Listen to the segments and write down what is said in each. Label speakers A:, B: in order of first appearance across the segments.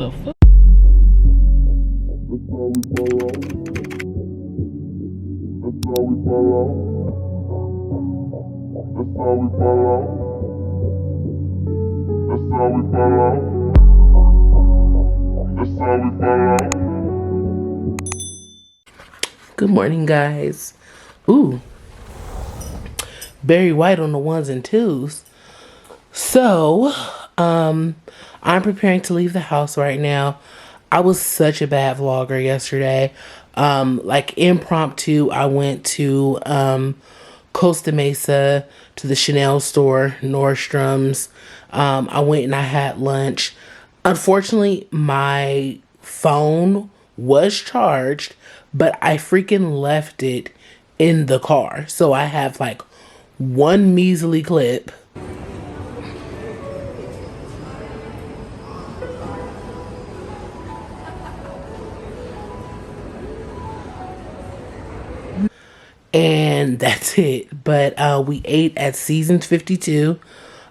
A: the fuck? Good morning, guys. Ooh, very white on the ones and twos. So, I'm preparing to leave the house right now. I was such a bad vlogger yesterday. Like impromptu, I went to Costa Mesa to the Chanel store, Nordstrom's. I went and I had lunch. Unfortunately, my phone was charged, but I freaking left it in the car. So I have like one measly clip. And that's it. But we ate at Seasons 52.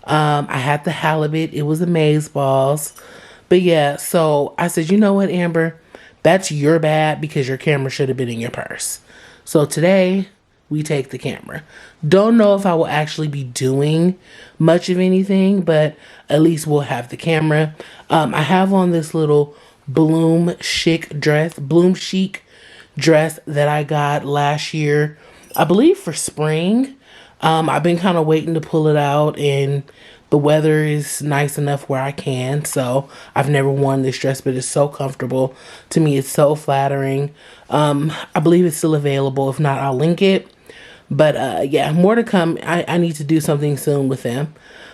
A: I had the halibut. It was amazeballs. But yeah, so I said, you know what, Amber? That's your bad because your camera should have been in your purse. So today, we take the camera. Don't know if I will actually be doing much of anything, but at least we'll have the camera. I have on this little Bloom chic dress that I got last year, I believe for spring. I've been kind of waiting to pull it out, and the weather is nice enough where I can. So I've never worn this dress, but it's so comfortable. To me, it's so flattering. I believe it's still available. If not, I'll link it. But yeah, more to come. I need to do something soon with them.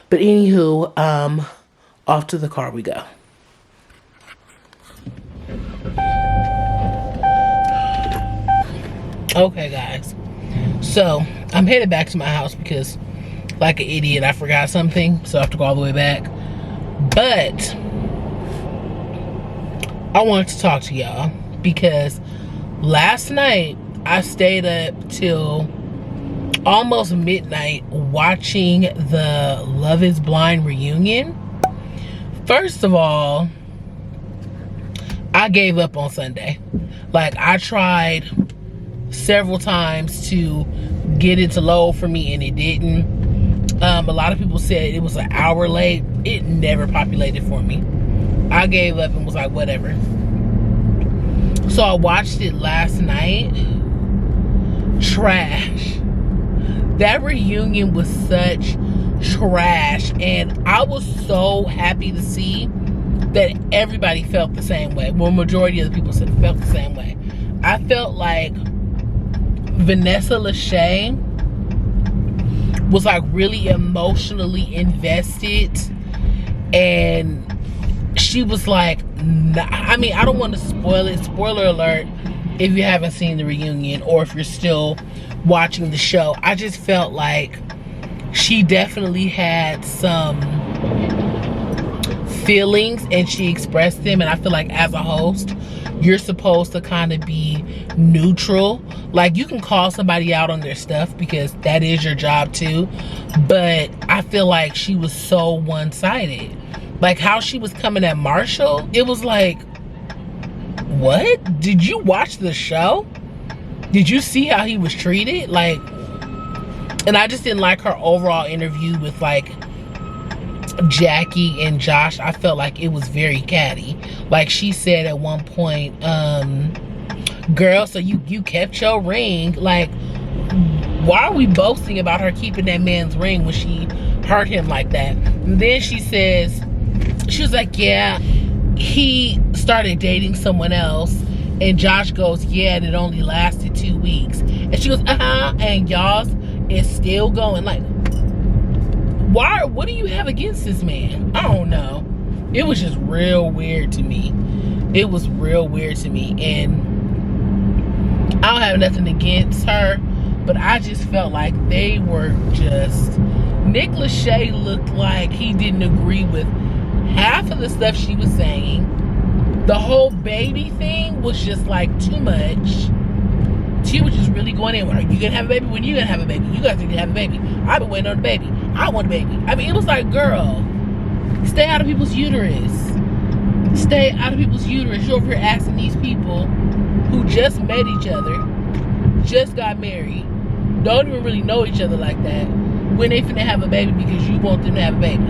A: But anywho, off to the car we go. Okay, guys. So I'm headed back to my house because, like an idiot, I forgot something. So I have to go all the way back. But I wanted to talk to y'all because last night I stayed up till almost midnight watching the Love is Blind reunion. First of all, I gave up on Sunday. Like, I tried several times to get it to load for me and it didn't. A lot of people said it was an hour late. It never populated for me. I gave up and was like, whatever. So I watched it last night. Trash. That reunion was such trash, and I was so happy to see that everybody felt the same way. Well, majority of the people felt the same way. I felt like Vanessa Lachey was like really emotionally invested, and she was like, I mean, I don't want to spoil it. Spoiler alert if you haven't seen the reunion or if you're still watching the show. I just felt like she definitely had some feelings and she expressed them, and I feel like as a host you're supposed to kind of be neutral. Like, you can call somebody out on their stuff because that is your job too, but I feel like she was so one-sided. Like how she was coming at Marshall, it was like, what? Did you watch the show? Did you see how he was treated? Like, and I just didn't like her overall interview with like Jackie and Josh. I felt like it was very catty. Like she said at one point, girl, so you kept your ring. Like, why are we boasting about her keeping that man's ring when she hurt him like that? And then she says, she was like, yeah, he started dating someone else. And Josh goes, yeah, and it only lasted 2 weeks. And she goes, and y'all's is still going. Like, why? What do you have against this man? I don't know. It was just real weird to me. It was real weird to me. And I don't have nothing against her, but I just felt like they were just... Nick Lachey looked like he didn't agree with half of the stuff she was saying. The whole baby thing was just like too much. She was just really going in with her. You gonna have a baby? When you gonna have a baby? You guys need to have a baby. I've been waiting on a baby. I want a baby. I mean, it was like, girl, stay out of people's uterus. Stay out of people's uterus. You're over here asking these people who just met each other, just got married, don't even really know each other like that, when they finna have a baby because you want them to have a baby.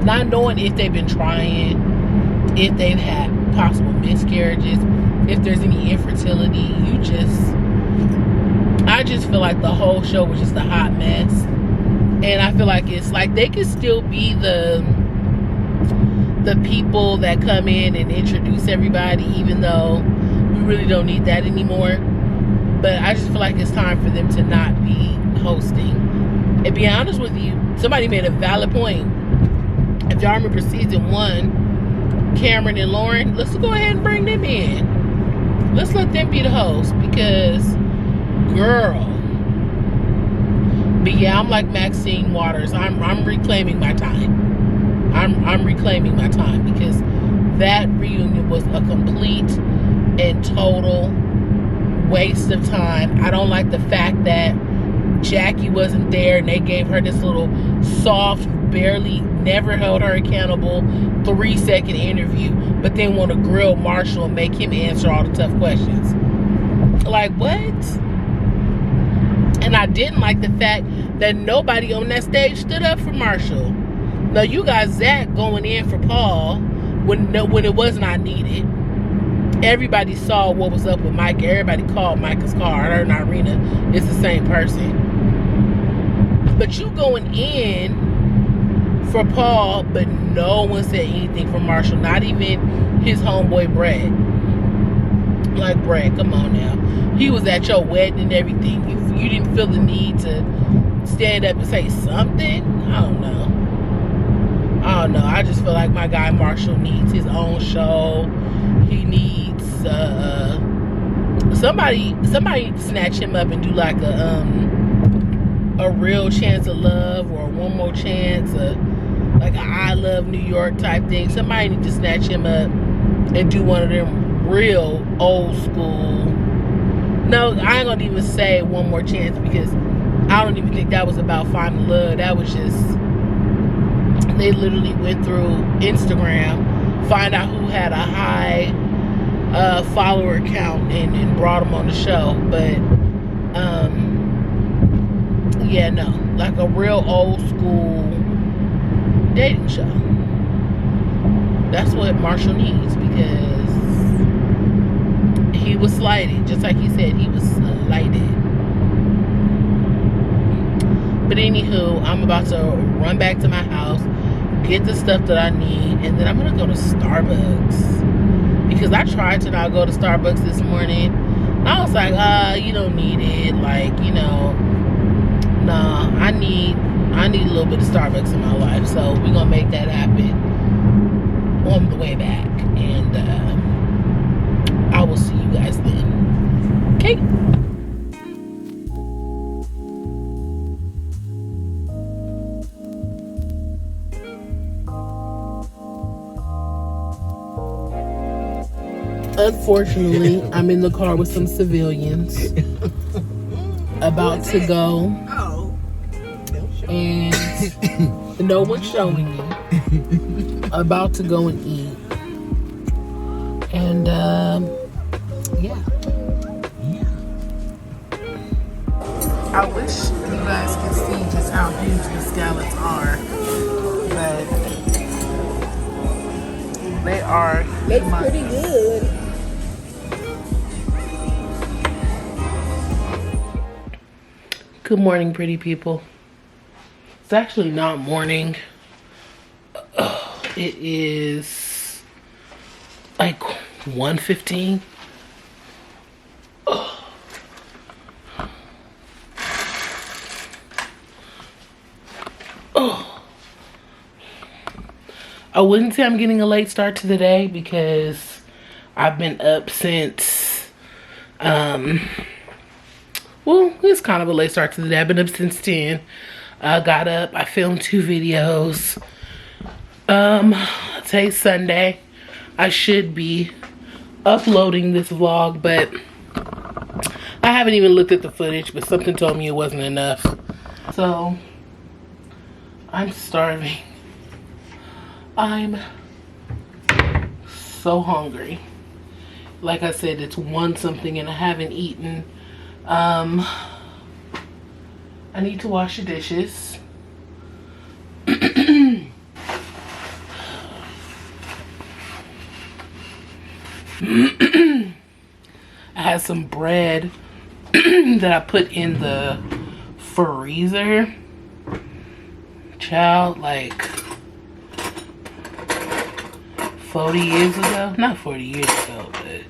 A: Not knowing if they've been trying, if they've had possible miscarriages, if there's any infertility. I just feel like the whole show was just a hot mess. And I feel like it's like they could still be the people that come in and introduce everybody, even though we really don't need that anymore. But I just feel like it's time for them to not be hosting. And be honest with you, somebody made a valid point. If y'all remember season 1, Cameron and Lauren, let's go ahead and bring them in. Let's let them be the host, because girl. But yeah, I'm like Maxine Waters. I'm reclaiming my time. I'm reclaiming my time, because that reunion was a complete and total waste of time. I don't like the fact that Jackie wasn't there and they gave her this little soft, barely, never held her accountable 3-second interview, but then want to grill Marshall and make him answer all the tough questions. Like, what? And I didn't like the fact that nobody on that stage stood up for Marshall. Now you got Zach going in for Paul when it was not needed. Everybody saw what was up with Micah. Everybody called Micah's car. Her and Irina is the same person. But you going in for Paul, but no one said anything for Marshall. Not even his homeboy Brad. Like, Brad, come on now. He was at your wedding and everything. You didn't feel the need to stand up and say something? I don't know. I just feel like my guy Marshall needs his own show. He needs somebody to snatch him up and do like a Real Chance of Love, or One More Chance, like a I Love New York type thing. Somebody needs to snatch him up and do one of them real old school. No, I ain't gonna even say One More Chance, because I don't even think that was about finding love. That was just, they literally went through Instagram, find out who had a high follower count, and brought them on the show. But yeah, no, like a real old school dating show. That's what Marshall needs, because he was slighted, just like he said he was slighted. But anywho, I'm about to run back to my house, get the stuff that I need, and then I'm gonna go to Starbucks, because I tried to not go to Starbucks this morning. I was like, you don't need it, like, you know, nah, I need a little bit of Starbucks in my life, so we're gonna make that happen on the way back, and I will see you guys then. Okay. Unfortunately, I'm in the car with some civilians about to go, and no one's showing me. About to go and eat, and yeah. I wish you guys could see just how huge the scallops are, but they are. Looks pretty good. Good morning, pretty people. It's actually not morning. It is like 1:15. I wouldn't say I'm getting a late start to the day, because I've been up since, well, it's kind of a late start to the day. I've been up since 10. I got up, I filmed 2 videos. Today's Sunday. I should be uploading this vlog, but I haven't even looked at the footage, but something told me it wasn't enough. So, I'm starving. I'm so hungry. Like I said, it's 1 something and I haven't eaten. I need to wash the dishes. I had some bread that I put in the freezer. Child, like 40 years ago. Not 40 years ago, but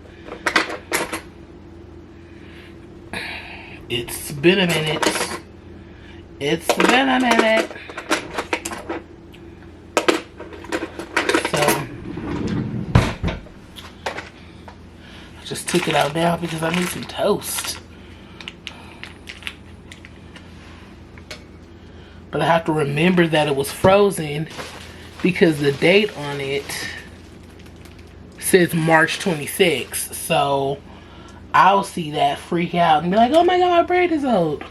A: it's been a minute. It's been a minute. So I just took it out now because I need some toast. But I have to remember that it was frozen because the date on it says March 26th. So I'll see that, freak out, and be like, oh my god, my bread is old.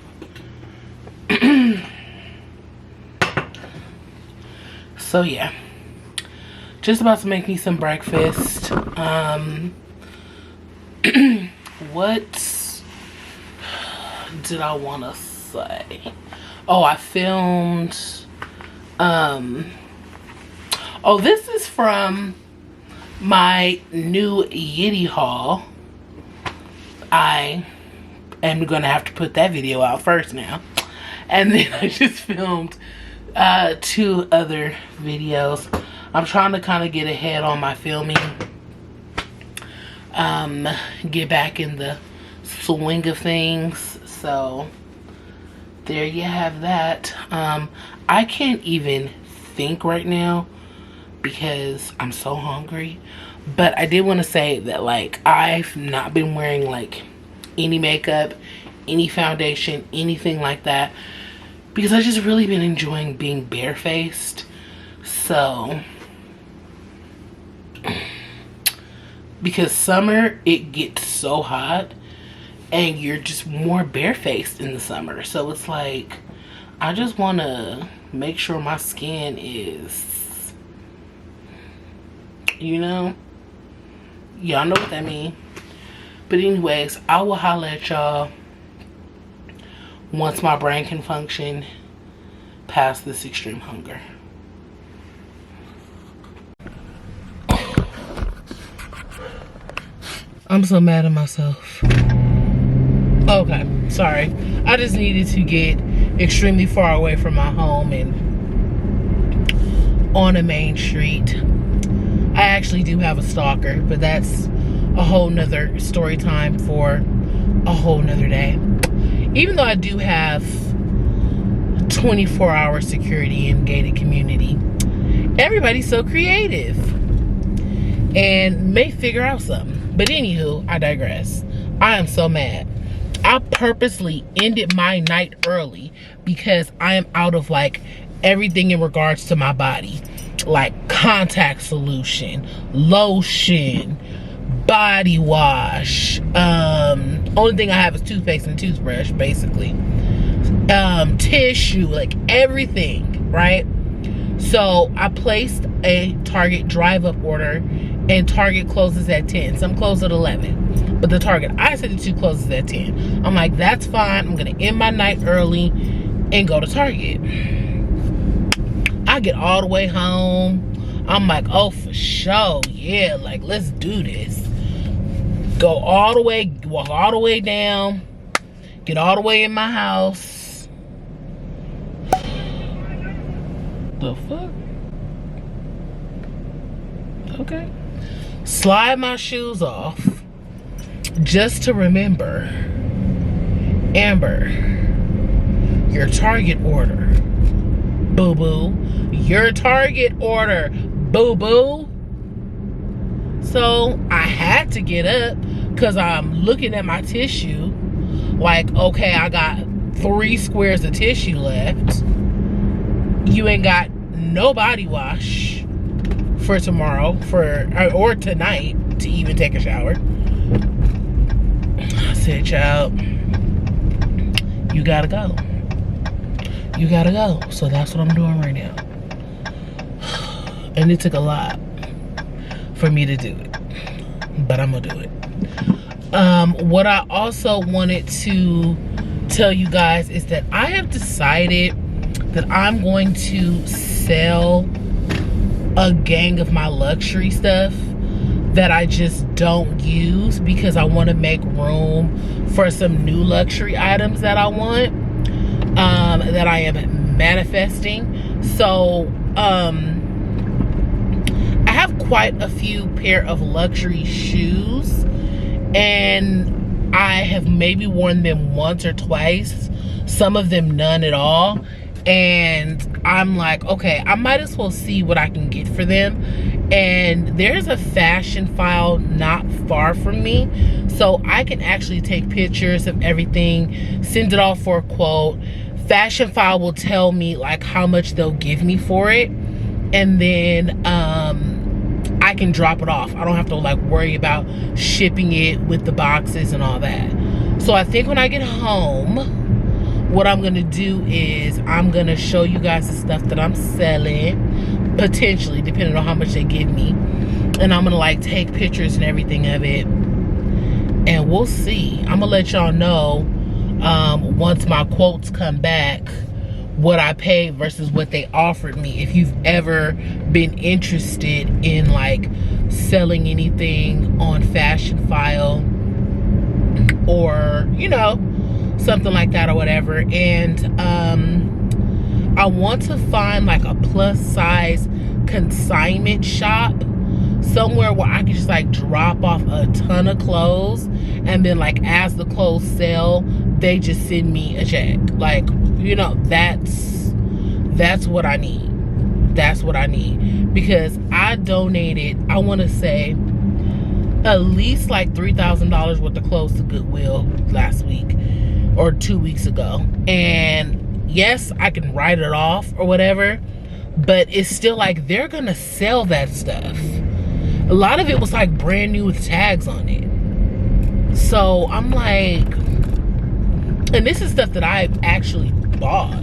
A: So yeah, just about to make me some breakfast. What did I want to say? Oh, I filmed, oh, this is from my new Yeti haul. I am gonna have to put that video out first now. And then I just filmed 2 other videos. I'm trying to kind of get ahead on my filming. Get back in the swing of things. So there you have that. I can't even think right now because I'm so hungry. But I did want to say that, like, I've not been wearing like any makeup, any foundation, anything like that, because I've just really been enjoying being barefaced. So because summer, it gets so hot and you're just more barefaced in the summer. So it's like, I just want to make sure my skin is, you know, y'all know what that means. But anyways, I will holler at y'all once my brain can function past this extreme hunger. I'm so mad at myself. Okay, sorry. I just needed to get extremely far away from my home and on a main street. I actually do have a stalker, but that's a whole nother story time for a whole nother day. Even though I do have 24-hour security in gated community, everybody's so creative and may figure out something. But anywho, I digress. I am so mad. I purposely ended my night early because I am out of like everything in regards to my body. Like contact solution, lotion, body wash. Only thing I have is toothpaste and toothbrush, basically. Tissue, like everything, right? So I placed a Target drive-up order, and Target closes at 10. Some close at 11. But the Target I said it to closes at 10. I'm like, that's fine. I'm gonna end my night early and go to Target. I get all the way home. I'm like, oh, for sure. Yeah, like, let's do this. Go all the way, walk all the way down, get all the way in my house. The fuck? Okay. Slide my shoes off just to remember, Amber, your Target order. Boo-boo. Your Target order. Boo-boo. So I had to get up because I'm looking at my tissue like, okay, I got 3 squares of tissue left. You ain't got no body wash for tomorrow, or tonight to even take a shower. I said, child, you gotta go. You gotta go. So that's what I'm doing right now. And it took a lot for me to do it, but I'm gonna do it. What I also wanted to tell you guys is that I have decided that I'm going to sell a gang of my luxury stuff that I just don't use, because I want to make room for some new luxury items that I want, that I am manifesting. So I have quite a few pair of luxury shoes, and I have maybe worn them once or twice, some of them none at all. And I'm like, okay, I might as well see what I can get for them. And there's a fashion file not far from me, so I can actually take pictures of everything, send it off for a quote. Fashion file will tell me like how much they'll give me for it, and then I can drop it off. I don't have to like worry about shipping it with the boxes and all that. So I think when I get home, what I'm gonna do is I'm gonna show you guys the stuff that I'm selling, potentially, depending on how much they give me. And I'm gonna like take pictures and everything of it, and we'll see. I'm gonna let y'all know once my quotes come back what I paid versus what they offered me. If you've ever been interested in like selling anything on Fashion File, or you know, something like that or whatever. And I want to find like a plus size consignment shop somewhere where I can just like drop off a ton of clothes, and then like as the clothes sell, they just send me a check. Like, you know, that's what I need. That's what I need, because I donated, I want to say, at least like $3,000 worth of clothes to Goodwill last week or 2 weeks ago. And yes, I can write it off or whatever, but it's still like they're gonna sell that stuff. A lot of it was like brand new with tags on it. So I'm like, and this is stuff that I actually bought.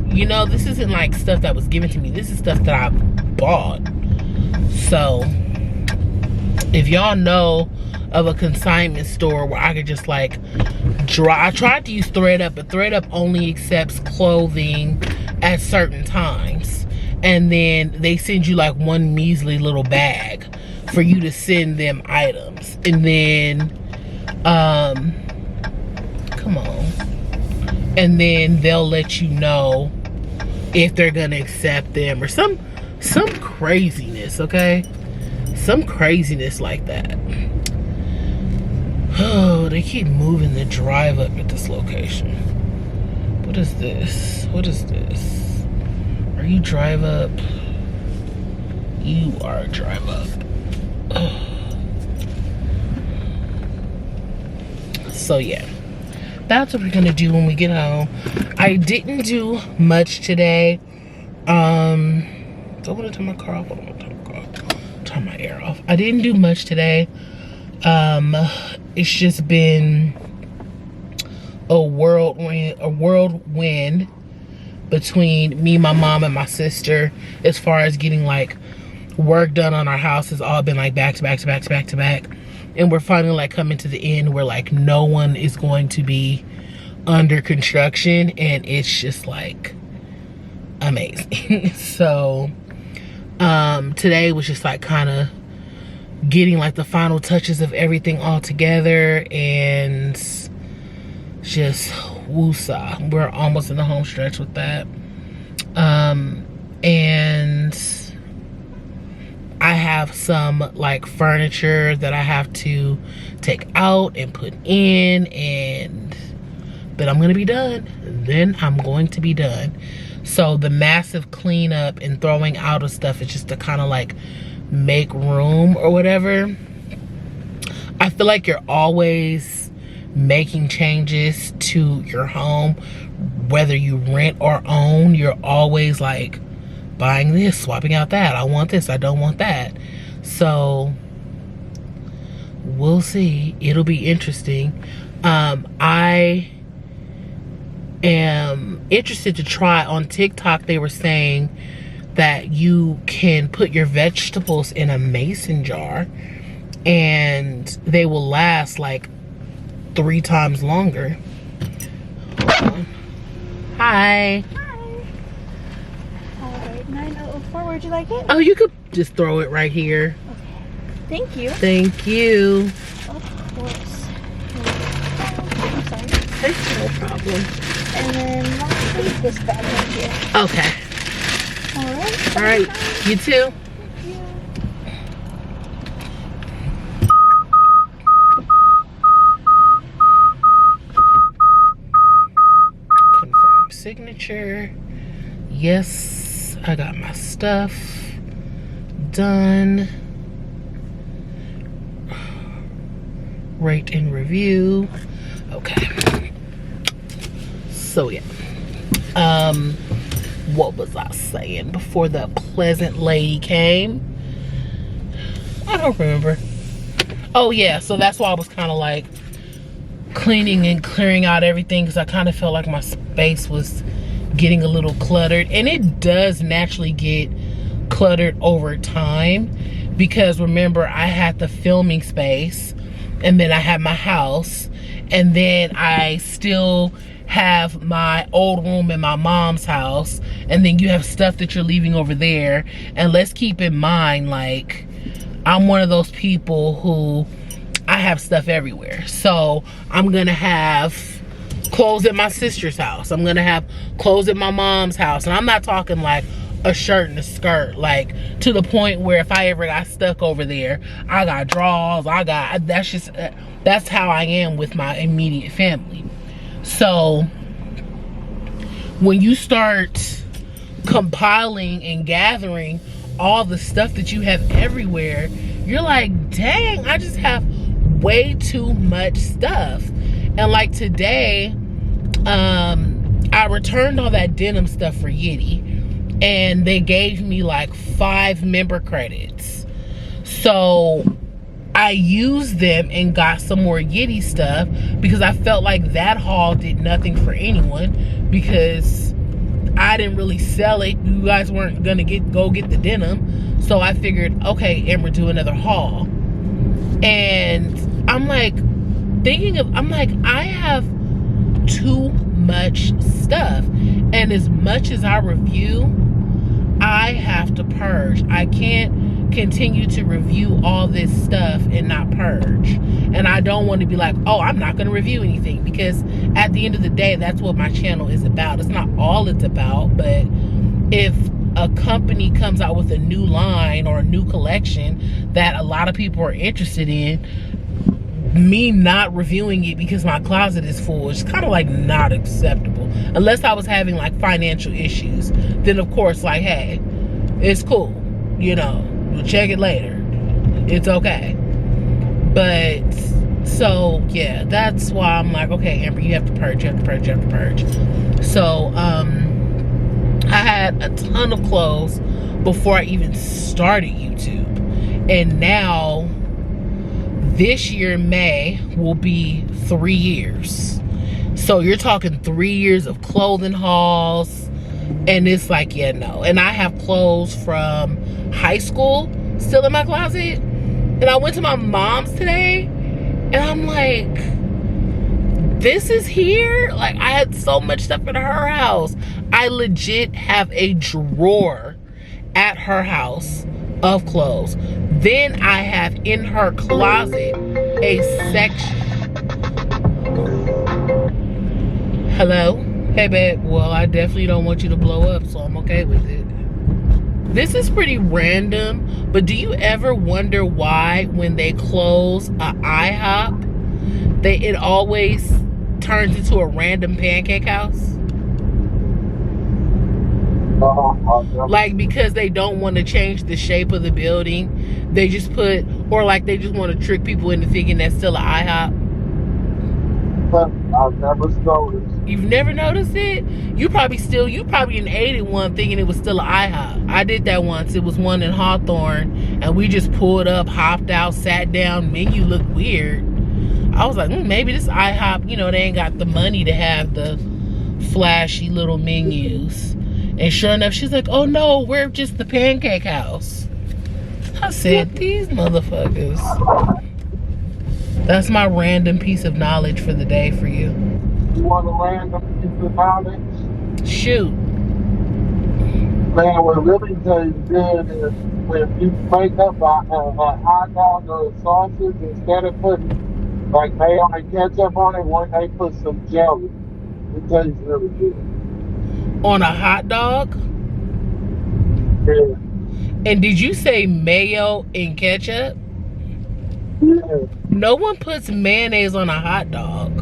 A: You know, this isn't like stuff that was given to me. This is stuff that I bought. So if y'all know of a consignment store where I could just like I tried to use ThreadUp, but ThreadUp only accepts clothing at certain times, and then they send you like one measly little bag for you to send them items, and then come on, and then they'll let you know if they're gonna accept them, or some craziness, okay? Some craziness like that. Oh, they keep moving the drive up at this location. What is this? What is this? Are you drive up? You are a drive up. Ugh. So yeah, that's what we're gonna do when we get home. I didn't do much today. Do I want to turn my car off? I don't want to turn my car off. Turn my air off. I didn't do much today. It's just been a whirlwind between me, my mom, and my sister, as far as getting like work done on our house. Has all been like back to back to back to back to back, and we're finally like coming to the end where like no one is going to be under construction, and it's just like amazing. So today was just like kind of getting like the final touches of everything all together, and just woosah, we're almost in the home stretch with that. And I have some like furniture that I have to take out and put in, and but I'm gonna be done. Then I'm going to be done. So the massive cleanup and throwing out of stuff is just to kind of like make room or whatever. I feel like you're always making changes to your home, whether you rent or own. You're always like buying this, swapping out that. I want this, I don't want that. So we'll see. It'll be interesting. I am interested to try on TikTok. They were saying that you can put your vegetables in a mason jar and they will last like 3 times longer. Hi.
B: Hi. Alright, 9004, where'd you like it?
A: Oh, you could just throw it right here.
B: Okay. Thank you.
A: Thank you.
B: Of course. I'm sorry.
A: It's no problem.
B: And then lastly, this bag right here.
A: Okay.
B: Alright.
A: Alright, you too. Confirm signature. Yes, I got my stuff done. Rate and review. Okay. So yeah. What was I saying before the pleasant lady came? I don't remember. Oh yeah, so that's why I was kind of like cleaning and clearing out everything, because I kind of felt like my space was getting a little cluttered, and it does naturally get cluttered over time, because remember, I had the filming space, and then I had my house, and then I still have my old room in my mom's house, and then you have stuff that you're leaving over there. And let's keep in mind, like, I'm one of those people who I have stuff everywhere. So I'm gonna have clothes at my sister's house, I'm gonna have clothes at my mom's house, and I'm not talking like a shirt and a skirt, like to the point where if I ever got stuck over there, I got drawers, that's how I am with my immediate family. So when you start compiling and gathering all the stuff that you have everywhere, you're like, dang, I just have way too much stuff. And like today, I returned all that denim stuff for Yitty, and they gave me like 5 member credits. So I used them and got some more Yitty stuff, because I felt like that haul did nothing for anyone, because I didn't really sell it. You guys weren't gonna go get the denim. So I figured, okay, Amber, do another haul. And I'm like, I have too much stuff. And as much as I review, I have to purge. I can't continue to review all this stuff and not purge. And I don't want to be like, oh, I'm not going to review anything, because at the end of the day, that's what my channel is about. It's not all it's about, but if a company comes out with a new line or a new collection that a lot of people are interested in, me not reviewing it because my closet is full is kind of like not acceptable. Unless I was having like financial issues, then of course, like, hey, it's cool, you know, we'll check it later, it's okay. But so yeah, that's why I'm like, okay, Amber, you have to purge, you have to purge, you have to purge. So I had a ton of clothes before I even started YouTube, and now this year, May, will be 3 years. So you're talking 3 years of clothing hauls. And it's like, yeah, no. And I have clothes from high school still in my closet. And I went to my mom's today, and I'm like, this is here? Like, I had so much stuff in her house. I legit have a drawer at her house of clothes. Then I have in her closet a section. Hello? Hey babe, well, I definitely don't want you to blow up, so I'm okay with it. This is pretty random, but do you ever wonder why when they close a IHOP, it always turns into a random pancake house? Like, because they don't want to change the shape of the building, they just put, or like they just want to trick people into thinking that's still an IHOP.
C: I've never noticed.
A: You've never noticed it? You probably didn't ate it one thinking it was still an IHOP. I did that once. It was one in Hawthorne, and we just pulled up, hopped out, sat down. Menu looked weird. I was like, maybe this IHOP, you know, they ain't got the money to have the flashy little menus. And sure enough, she's like, oh no, we're just the pancake house. I said, these motherfuckers. That's my random piece of knowledge for the day for you.
C: You want a random piece of knowledge?
A: Shoot.
C: Man, what really tastes good is when you make up a hot dog or a sausage, instead of putting like mayo and ketchup on it, when they put some jelly, it tastes really good.
A: On a hot dog?
C: Yeah.
A: And did you say mayo and ketchup?
C: Yeah.
A: No one puts mayonnaise on a hot dog.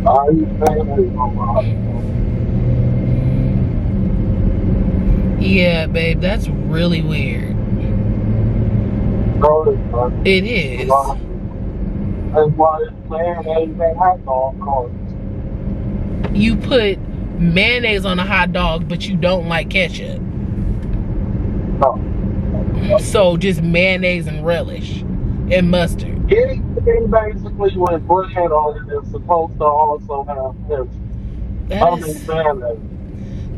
C: I eat mayonnaise on my hot dog.
A: Yeah, babe, that's really weird.
C: No, it's not.
A: It is.
C: That's why it's mayonnaise and hot dog called.
A: You put mayonnaise on a hot dog, but you don't like ketchup.
C: No.
A: So just mayonnaise and relish and mustard.
C: Anything basically with bread on it is supposed to also have ketchup.
A: That is
C: mayonnaise.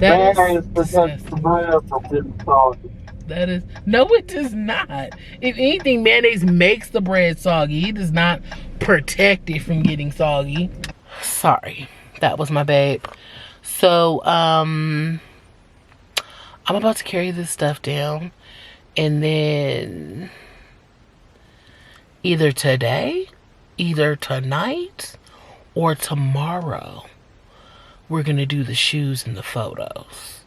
A: that
C: Mayonnaise
A: is
C: protects the
A: disgusting.
C: bread from getting soggy.
A: That is no, it does not. If anything, mayonnaise makes the bread soggy. It does not protect it from getting soggy. Sorry, that was my babe. So I'm about to carry this stuff down, and then either today, either tonight, or tomorrow, we're gonna do the shoes and the photos.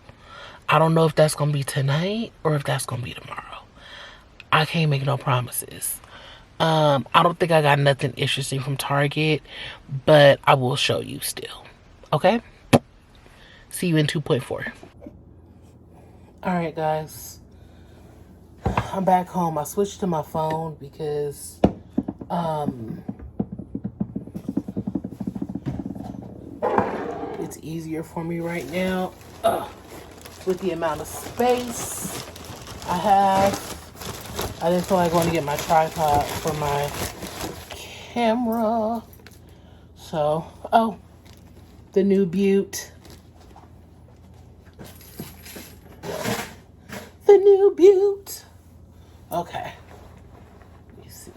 A: I don't know if that's gonna be tonight or if that's gonna be tomorrow. I can't make no promises. I don't think I got nothing interesting from Target, but I will show you still. Okay? See you in 2.4. Alright guys. I'm back home. I switched to my phone because it's easier for me right now. With the amount of space I have. I didn't feel like going to get my tripod for my camera. So, oh, the new Butte. The new Butte. Okay. Let me see.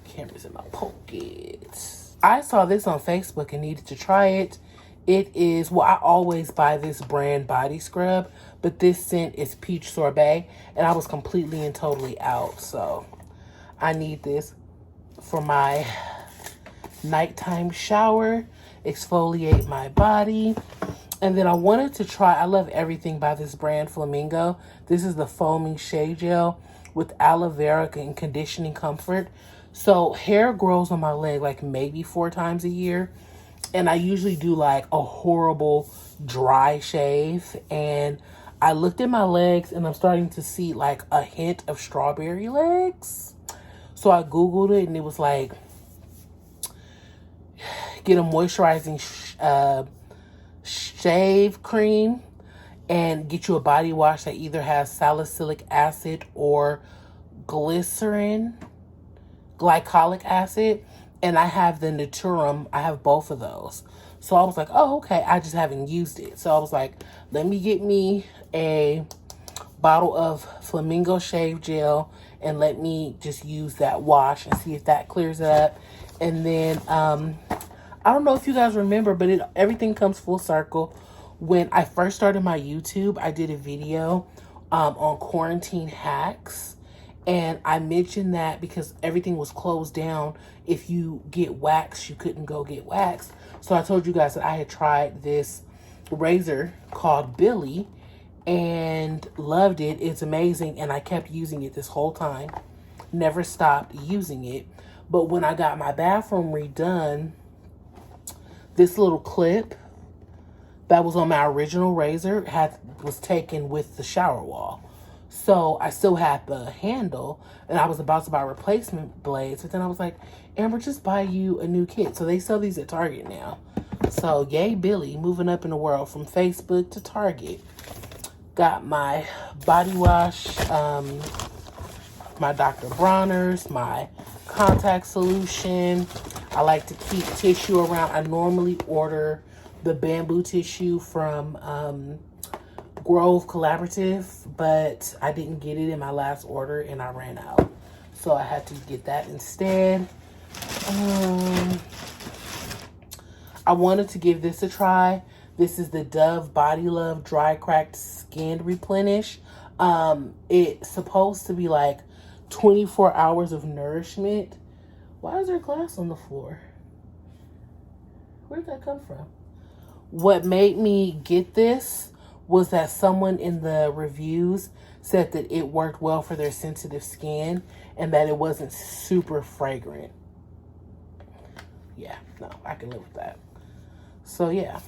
A: Camera's in my pockets. I saw this on Facebook and needed to try it. It is, well, I always buy this brand body scrub, but this scent is peach sorbet, and I was completely and totally out. So I need this for my nighttime shower, exfoliate my body. And then I wanted to try, I love everything by this brand, Flamingo. This is the foaming shea gel with aloe vera and conditioning comfort. So hair grows on my leg like maybe 4 times a year. And I usually do like a horrible dry shave. And I looked at my legs and I'm starting to see like a hint of strawberry legs. So I Googled it and it was like, get a moisturizing shave cream and get you a body wash that either has salicylic acid or glycolic acid. And I have the Naturum. I have both of those. So I was like, oh, okay. I just haven't used it. So I was like, let me get me a bottle of Flamingo shave gel and let me just use that wash and see if that clears it up. And then, I don't know if you guys remember, but everything comes full circle. When I first started my YouTube, I did a video on quarantine hacks. And I mentioned that because everything was closed down. If you get wax, you couldn't go get wax. So I told you guys that I had tried this razor called Billy and loved it. It's amazing. And I kept using it this whole time. Never stopped using it. But when I got my bathroom redone, this little clip that was on my original razor was taken with the shower wall. So I still had the handle and I was about to buy replacement blades. But then I was like, Amber, just buy you a new kit. So they sell these at Target now. So yay, Billy, moving up in the world from Facebook to Target. Got my body wash, my Dr. Bronner's, my contact solution. I like to keep tissue around. I normally order the bamboo tissue from Grove Collaborative, but I didn't get it in my last order and I ran out. So I had to get that instead. I wanted to give this a try. This is the Dove Body Love Dry Cracked Skin Replenish. It's supposed to be like 24 hours of nourishment. Why is there glass on the floor? Where'd that come from? What made me get this was that someone in the reviews said that it worked well for their sensitive skin and that it wasn't super fragrant. Yeah, no, I can live with that. So yeah,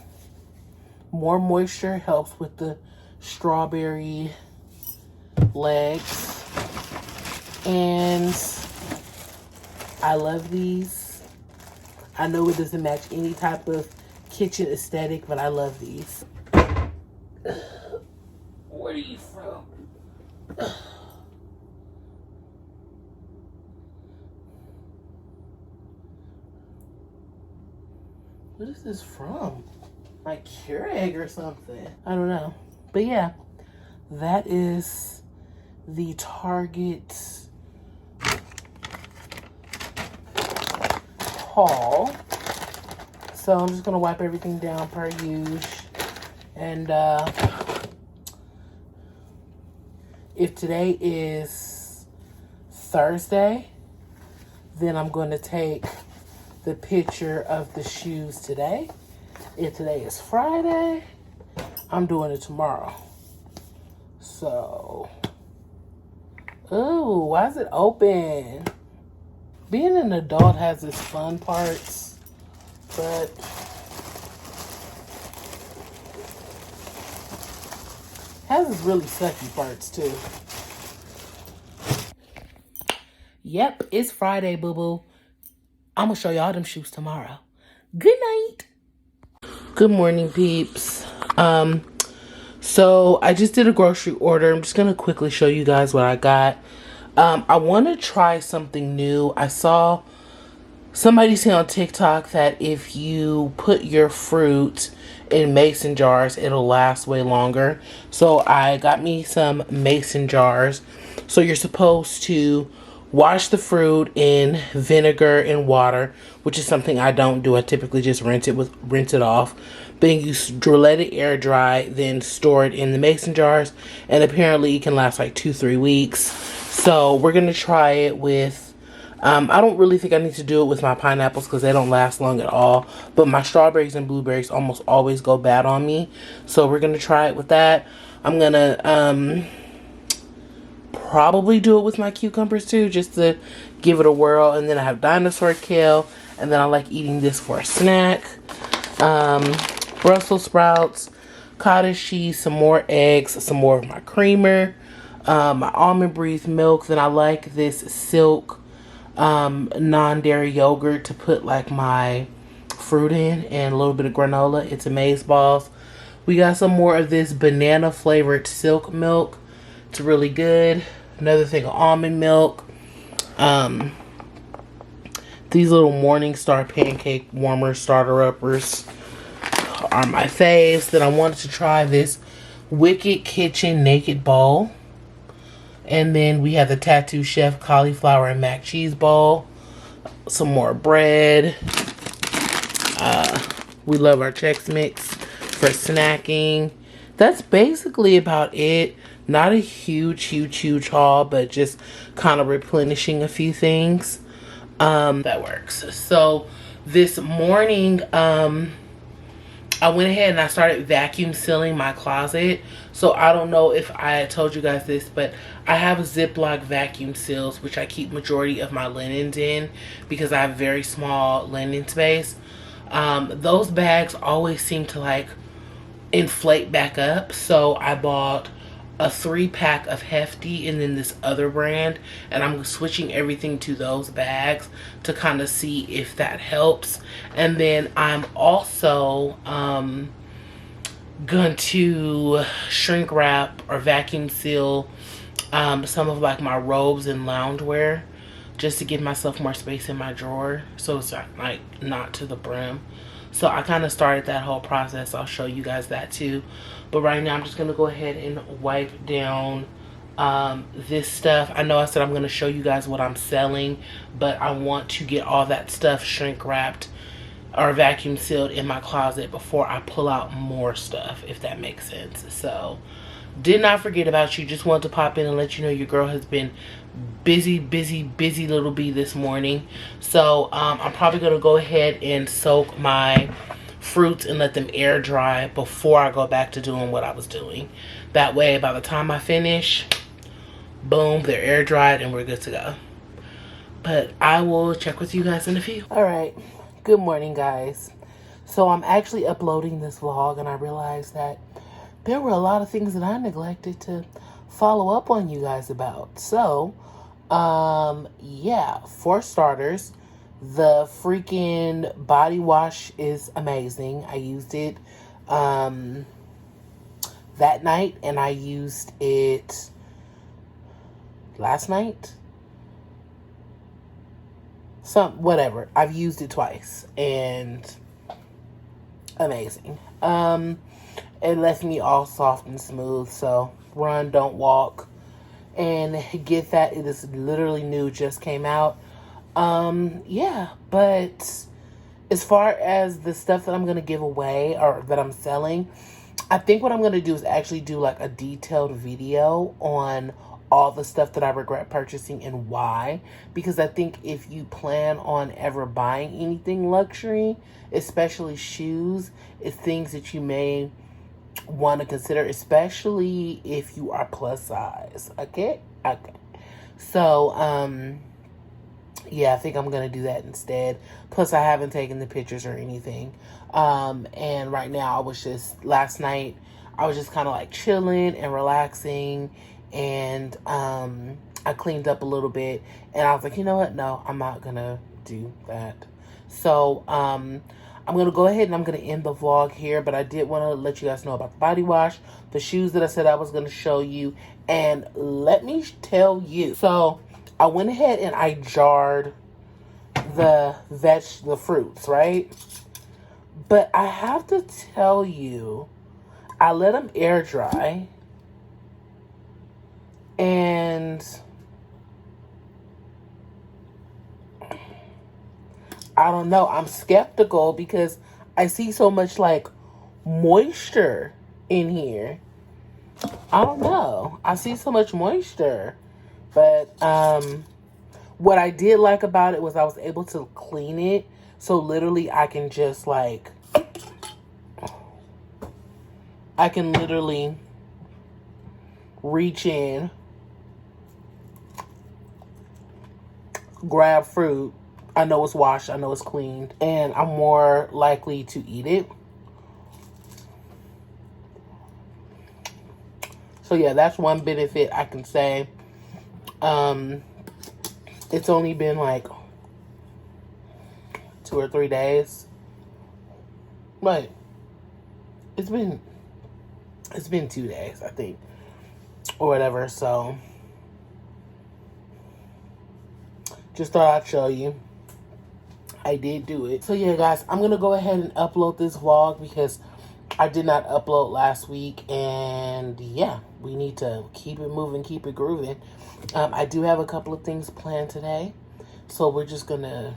A: more moisture helps with the strawberry legs. And I love these. I know it doesn't match any type of kitchen aesthetic, but I love these. Where are you from? What is this from? Like Keurig or something? I don't know. But yeah, that is the Target haul. So I'm just gonna wipe everything down per usual. And if today is Thursday, then I'm gonna take the picture of the shoes today. If today is Friday, I'm doing it tomorrow. So, ooh, why is it open? Being an adult has its fun parts, but has its really sucky parts too. Yep, it's Friday, boo-boo. I'm gonna show y'all them shoes tomorrow. Good night. Good morning, peeps. So I just did a grocery order. I'm just gonna quickly show you guys what I got. I want to try something new. I saw somebody say on TikTok that if you put your fruit in mason jars, it'll last way longer. So I got me some mason jars. So you're supposed to wash the fruit in vinegar and water, which is something I don't do. I typically just rinse it off. Then you let it air dry, then store it in the mason jars, and apparently it can last like 2-3 weeks. So we're gonna try it with I don't really think I need to do it with my pineapples because they don't last long at all, but my strawberries and blueberries almost always go bad on me. So we're gonna try it with that. I'm gonna probably do it with my cucumbers too, just to give it a whirl. And then I have dinosaur kale, and then I like eating this for a snack. Brussels sprouts, cottage cheese, some more eggs, some more of my creamer, my almond breeze milk. Then I like this Silk non-dairy yogurt to put like my fruit in, and a little bit of granola. It's amaze balls. We got some more of this banana flavored Silk milk. It's really good. Another thing of almond milk. These little Morningstar pancake warmer starter uppers are my faves. Then I wanted to try this Wicked Kitchen Naked Bowl. And then we have the Tattoo Chef cauliflower and mac cheese bowl. Some more bread. We love our Chex Mix for snacking. That's basically about it. Not a huge haul, but just kind of replenishing a few things. That works. So this morning, I went ahead and I started vacuum sealing my closet. So I don't know if I told you guys this, but I have Ziploc vacuum seals, which I keep majority of my linens in because I have very small linen space. Those bags always seem to like inflate back up. So I bought a 3-pack of Hefty and then this other brand, and I'm switching everything to those bags to kind of see if that helps. And then I'm also going to shrink wrap or vacuum seal some of like my robes and loungewear, just to give myself more space in my drawer so it's like not to the brim. So I kind of started that whole process. I'll show you guys that too. But right now I'm just going to go ahead and wipe down this stuff. I know I said I'm going to show you guys what I'm selling, but I want to get all that stuff shrink wrapped or vacuum sealed in my closet before I pull out more stuff, if that makes sense. So did not forget about you. Just wanted to pop in and let you know your girl has been busy little bee this morning. So I'm probably gonna go ahead and soak my fruits and let them air dry before I go back to doing what I was doing. That way by the time I finish, boom, they're air dried and we're good to go. But I will check with you guys in a few. All right, good morning guys. So I'm actually uploading this vlog and I realized that there were a lot of things that I neglected to follow up on you guys about. So, yeah, for starters, the freaking body wash is amazing. I used it that night and I used it last night. Whatever. I've used it twice and amazing. It left me all soft and smooth. So run, don't walk, and get that. It is literally new, just came out. Yeah, but as far as the stuff that I'm gonna give away or that I'm selling, I think what I'm gonna do is actually do like a detailed video on all the stuff that I regret purchasing and why. Because I think if you plan on ever buying anything luxury, especially shoes, it's things that you may want to consider, especially if you are plus size. Okay. So yeah, I think I'm gonna do that instead. Plus I haven't taken the pictures or anything, and right now last night I was just kind of like chilling and relaxing, and I cleaned up a little bit and I was like, you know what, no, I'm not gonna do that. So I'm going to go ahead and I'm going to end the vlog here, but I did want to let you guys know about the body wash, the shoes that I said I was going to show you, and let me tell you. So I went ahead and I jarred the fruits, right? But I have to tell you, I let them air dry, and I don't know. I'm skeptical because I see so much like moisture in here. I don't know. I see so much moisture. But what I did like about it was I was able to clean it. So literally I can just like, I can literally reach in, grab fruit. I know it's washed, I know it's cleaned, and I'm more likely to eat it. So yeah, that's one benefit I can say. It's only been like 2 or 3 days. But it's been 2 days, I think. Or whatever, so just thought I'd show you. I did do it. So yeah, guys, I'm going to go ahead and upload this vlog because I did not upload last week. And yeah, we need to keep it moving, keep it grooving. I do have a couple of things planned today. So we're just going to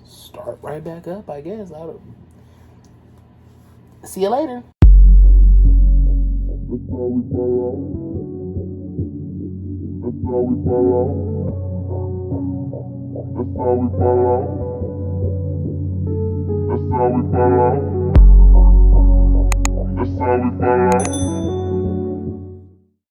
A: start right back up, I guess. See you later. That's how we fall out. That's how we fall out. That's how we fall out. That's how we fall out. That's how we fall out.